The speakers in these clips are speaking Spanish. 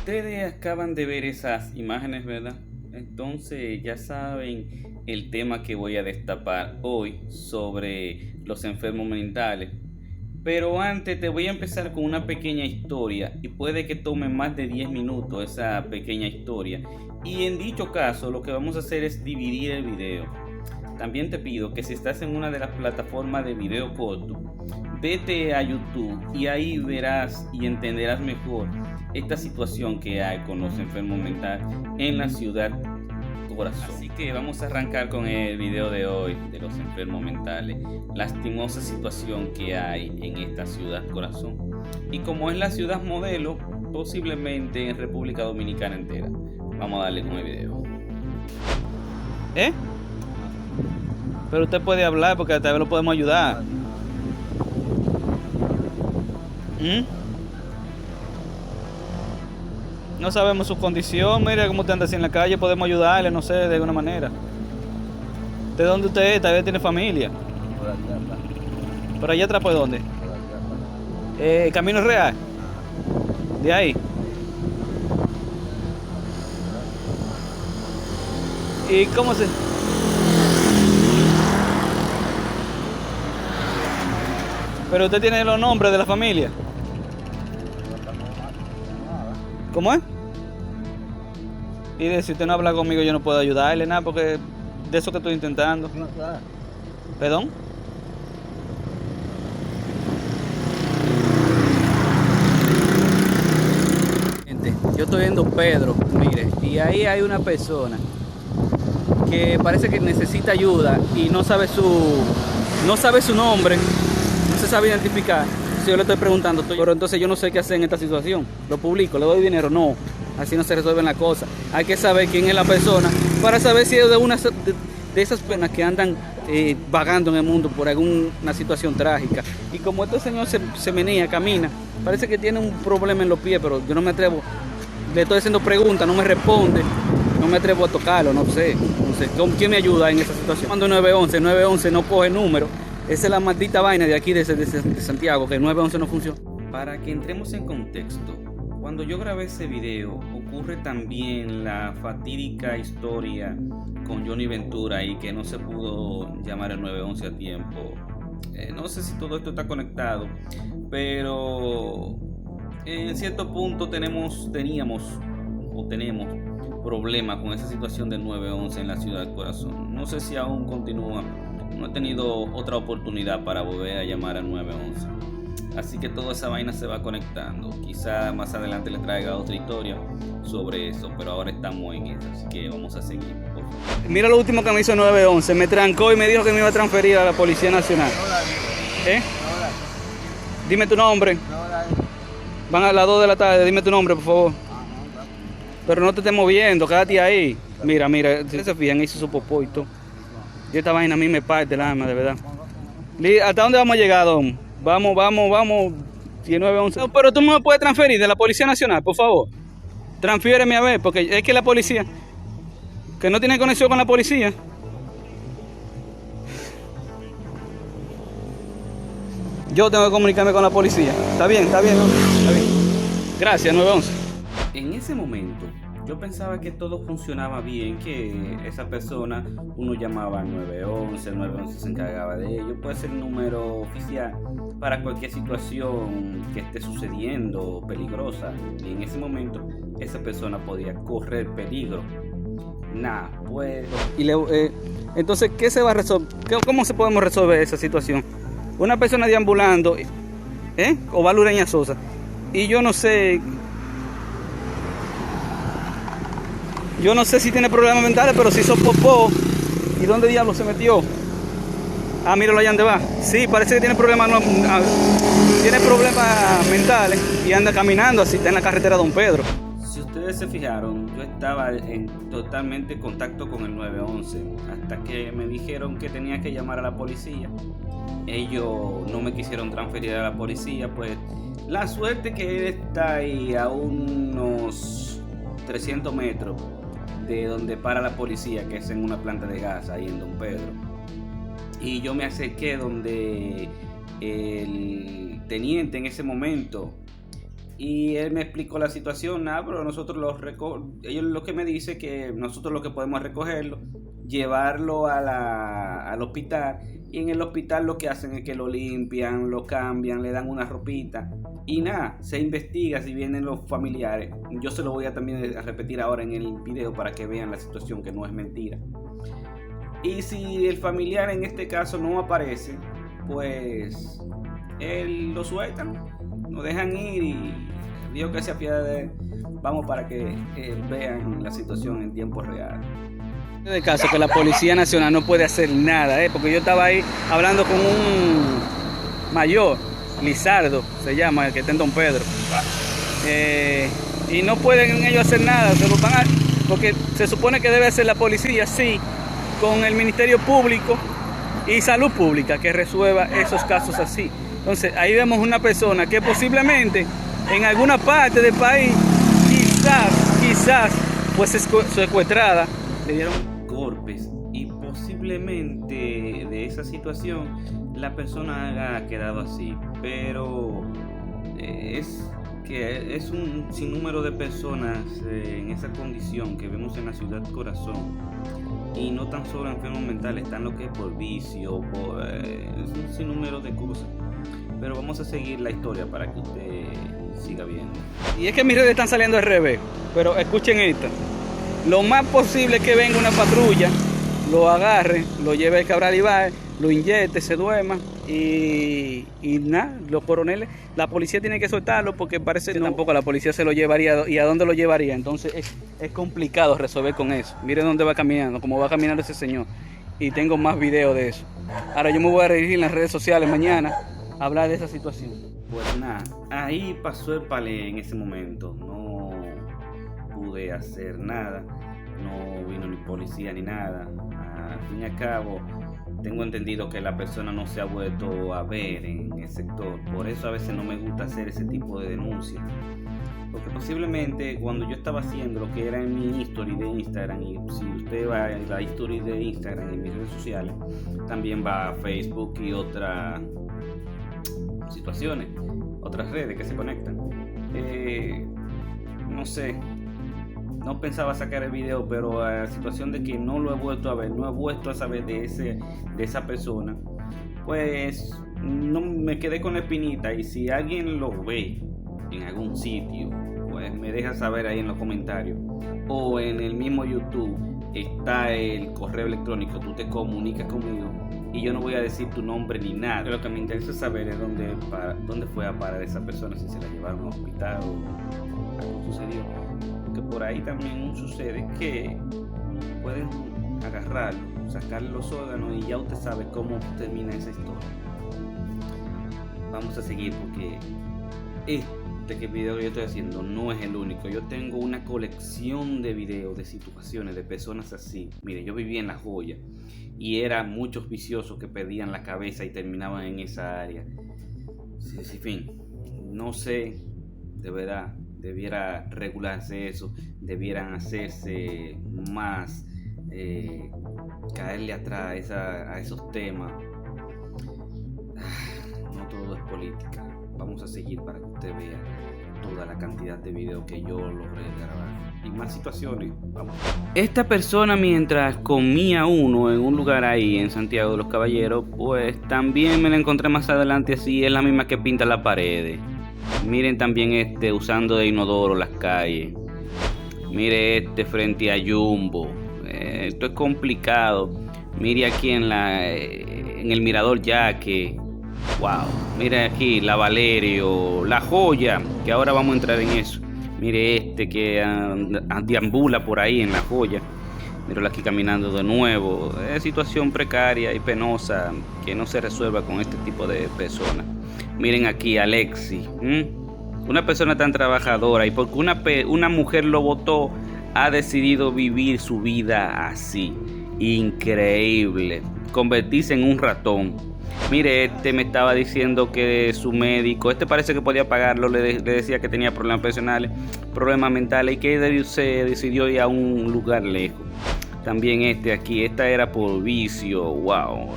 Ustedes acaban de ver esas imágenes, ¿verdad? Entonces ya saben el tema que voy a destapar hoy sobre los enfermos mentales. Pero antes te voy a empezar con una pequeña historia y puede que tome más de 10 minutos esa pequeña historia. Y en dicho caso lo que vamos a hacer es dividir el video. También te pido que si estás en una de las plataformas de video corto, vete a YouTube y ahí verás y entenderás mejor esta situación que hay con los enfermos mentales en la ciudad Corazón. Así que vamos a arrancar con el video de hoy de los enfermos mentales, lastimosa situación que hay en esta ciudad Corazón. Y como es la ciudad modelo, posiblemente en República Dominicana entera. Vamos a darle con el video. Pero usted puede hablar porque tal vez lo podemos ayudar. No sabemos su condición, mire cómo usted anda así en la calle, podemos ayudarle, no sé, de alguna manera. ¿De dónde usted es? Tal vez tiene familia. Por allá atrás. ¿Por allá atrás por dónde? Por allá atrás. Camino Real. De ahí. ¿Y cómo se...? Pero usted tiene los nombres de la familia. ¿Cómo es? Y de si usted no habla conmigo yo no puedo ayudarle nada porque de eso que estoy intentando. ¿Perdón? Yo estoy viendo Pedro, mire, y ahí hay una persona que parece que necesita ayuda y no sabe su nombre, no se sabe identificar. Si yo le estoy preguntando, pero entonces yo no sé qué hacer en esta situación. Lo publico, le doy dinero, no. Así no se resuelven las cosas. Hay que saber quién es la persona para saber si es de esas personas que andan vagando en el mundo por alguna situación trágica. Y como este señor se menea, camina, parece que tiene un problema en los pies, pero yo no me atrevo. Le estoy haciendo preguntas, no me responde. No me atrevo a tocarlo, no sé. ¿Quién me ayuda en esa situación? Cuando 911 no coge número. Esa es la maldita vaina de aquí de Santiago, que el 911 no funciona. Para que entremos en contexto, cuando yo grabé ese video, ocurre también la fatídica historia con Johnny Ventura y que no se pudo llamar el 911 a tiempo. No sé si todo esto está conectado, pero en cierto punto tenemos problemas con esa situación del 911 en la ciudad del Corazón. No sé si aún continúa. No he tenido otra oportunidad para volver a llamar al 911. Así que toda esa vaina se va conectando. Quizá más adelante les traiga otra historia sobre eso, pero ahora estamos en eso, así que vamos a seguir, por favor. Mira lo último que me hizo el 911. Me trancó y me dijo que me iba a transferir a la Policía Nacional. Dime tu nombre. Van a las 2 de la tarde, dime tu nombre, por favor. Pero no te estés moviendo, quédate ahí. Mira, si se fijan, hizo su popó y todo. Y esta vaina a mí me parte el alma, de verdad. ¿Hasta dónde vamos a llegar, don? Vamos. 1911. No, pero tú me puedes transferir de la Policía Nacional, por favor. Transfiéreme a ver, porque es que la policía, que no tiene conexión con la policía. Yo tengo que comunicarme con la policía. Está bien, está bien. Gracias, 911. En ese momento, yo pensaba que todo funcionaba bien, que esa persona, uno llamaba al 911, el 911 se encargaba de ello, puede ser el número oficial para cualquier situación que esté sucediendo peligrosa. Y en ese momento, esa persona podía correr peligro. Entonces, ¿qué se va a resolver? ¿Cómo podemos resolver esa situación? Una persona deambulando, o va Lureña Sosa, y yo no sé si tiene problemas mentales, pero si hizo popó. ¿Y dónde diablo se metió? Ah, míralo allá donde va. Sí, parece que tiene problemas mentales y anda caminando así, está en la carretera Don Pedro. Si ustedes se fijaron, yo estaba en totalmente contacto con el 911 hasta que me dijeron que tenía que llamar a la policía. Ellos no me quisieron transferir a la policía, pues la suerte que él está ahí a unos 300 metros de donde para la policía, que es en una planta de gas ahí en Don Pedro. Y yo me acerqué donde el teniente en ese momento Y él me explicó la situación, nada, pero nosotros ellos lo que me dice que nosotros lo que podemos es recogerlo, llevarlo al hospital, y en el hospital lo que hacen es que lo limpian, lo cambian, le dan una ropita y nada, se investiga si vienen los familiares. Yo se lo voy a también a repetir ahora en el video para que vean la situación, que no es mentira. Y si el familiar en este caso no aparece, pues él lo sueltan, lo dejan ir y Dios que se apiade de él. Vamos para que vean la situación en tiempo real. En el caso que la Policía Nacional no puede hacer nada, porque yo estaba ahí hablando con un mayor, Lizardo se llama, el que está en Don Pedro, y no pueden ellos hacer nada, se lo van a, porque se supone que debe ser la policía, sí, con el Ministerio Público y Salud Pública que resuelva esos casos así. Entonces ahí vemos una persona que posiblemente en alguna parte del país quizás pues secuestrada, le dieron golpes y posiblemente de esa situación la persona haya quedado así, pero es que es un sinnúmero de personas en esa condición que vemos en la ciudad corazón, y no tan solo enfermos mentales, están lo que es por vicio, es un sinnúmero de cosas. Pero vamos a seguir la historia para que usted siga viendo. Y es que mis redes están saliendo al revés, pero escuchen esto. Lo más posible es que venga una patrulla, lo agarre, lo lleve al Cabral Ibáez, lo inyecte, se duerma y nada, los coroneles, la policía tiene que soltarlo porque parece que tampoco la policía se lo llevaría. ¿Y a dónde lo llevaría? Entonces es complicado resolver con eso. Miren dónde va caminando, cómo va caminando ese señor. Y tengo más videos de eso. Ahora yo me voy a dirigir en las redes sociales mañana a hablar de esa situación. Pues nada, ahí pasó el palé en ese momento. No pude hacer nada, no vino ni policía ni nada. Al fin y al cabo, tengo entendido que la persona no se ha vuelto a ver en el sector. Por eso a veces no me gusta hacer ese tipo de denuncias, porque posiblemente cuando yo estaba haciendo lo que era en mi history de Instagram, y si usted va a la history de Instagram en mis redes sociales, también va a Facebook y otras situaciones, otras redes que se conectan. No sé, no pensaba sacar el video, pero a la situación de que no lo he vuelto a ver, no he vuelto a saber de esa persona, pues no me quedé con la espinita. Y si alguien lo ve en algún sitio, pues me deja saber ahí en los comentarios, o en el mismo YouTube está el correo electrónico, tú te comunicas conmigo y yo no voy a decir tu nombre ni nada. Lo que me interesa saber es dónde fue a parar esa persona, si se la llevaron a un hospital o algo sucedió. Porque por ahí también sucede que pueden agarrarlo, sacarle los órganos y ya usted sabe cómo termina esa historia. Vamos a seguir porque este video que yo estoy haciendo no es el único. Yo tengo una colección de videos de situaciones de personas así. Mire, yo vivía en La Joya y eran muchos viciosos que perdían la cabeza y terminaban en esa área. Sí, en fin, no sé, de verdad, debiera regularse eso, debieran hacerse más, caerle atrás a esos temas. No todo es política. Vamos a seguir para que usted vea toda la cantidad de videos que yo logré grabar y más situaciones. Vamos. Esta persona, mientras comía uno en un lugar ahí en Santiago de los Caballeros, pues también me la encontré más adelante así. Es la misma que pinta las paredes. Miren también usando de inodoro las calles. Mire frente a Jumbo. Esto es complicado. Mire aquí en el Mirador Yaque. Wow, mire aquí la Valerio, La Joya, que ahora vamos a entrar en eso. Mire que deambula por ahí en La Joya. Míralo aquí caminando de nuevo. Es situación precaria y penosa que no se resuelva con este tipo de personas. Miren aquí a Alexi, una persona tan trabajadora, y porque una mujer lo votó, ha decidido vivir su vida así. Increíble, convertirse en un ratón. Mire, me estaba diciendo que su médico, parece que podía pagarlo, le decía que tenía problemas personales, problemas mentales, y que se decidió ir a un lugar lejos. También aquí, esta era por vicio. Wow,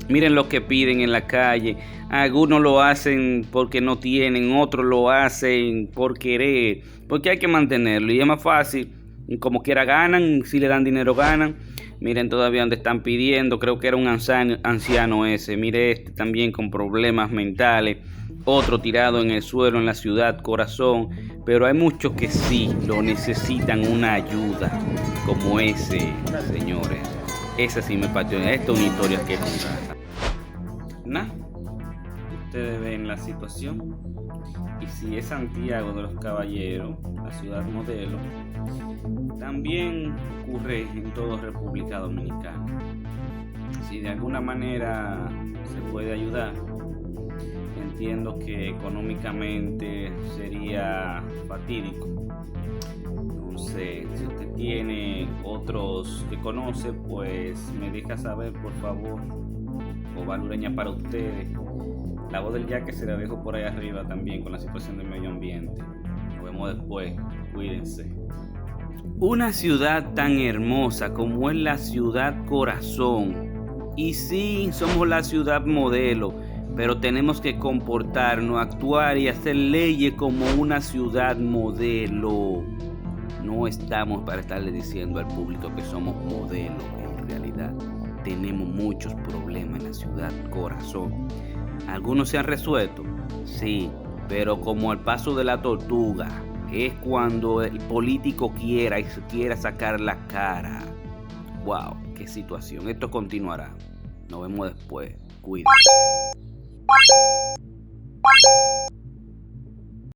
Miren lo que piden en la calle. Algunos lo hacen porque no tienen, otros lo hacen por querer, porque hay que mantenerlo. Y es más fácil, como quiera ganan, si le dan dinero ganan. Miren todavía donde están pidiendo, creo que era un anciano ese. Mire este también con problemas mentales. Otro tirado en el suelo en la ciudad Corazón. Pero hay muchos que sí lo necesitan una ayuda, como ese, señores. Esa sí me pateó. Esta es una historia que contar. Ustedes ven la situación. Y si es Santiago de los Caballeros, la ciudad modelo, también ocurre en toda República Dominicana. Si de alguna manera se puede ayudar, entiendo que económicamente sería fatídico. Entonces, si usted tiene otros que conoce, pues me deja saber, por favor. Oval Ureña para ustedes. La voz del yaque se la dejo por ahí arriba también con la situación del medio ambiente. Nos vemos después. Cuídense. Una ciudad tan hermosa como es la ciudad Corazón. Y sí, somos la ciudad modelo, pero tenemos que comportarnos, actuar y hacer leyes como una ciudad modelo. No estamos para estarle diciendo al público que somos modelo. En realidad tenemos muchos problemas en la ciudad Corazón. Algunos se han resuelto, sí, pero como el paso de la tortuga, es cuando el político quiera sacar la cara. Wow, qué situación. Esto continuará. Nos vemos después. Cuídense.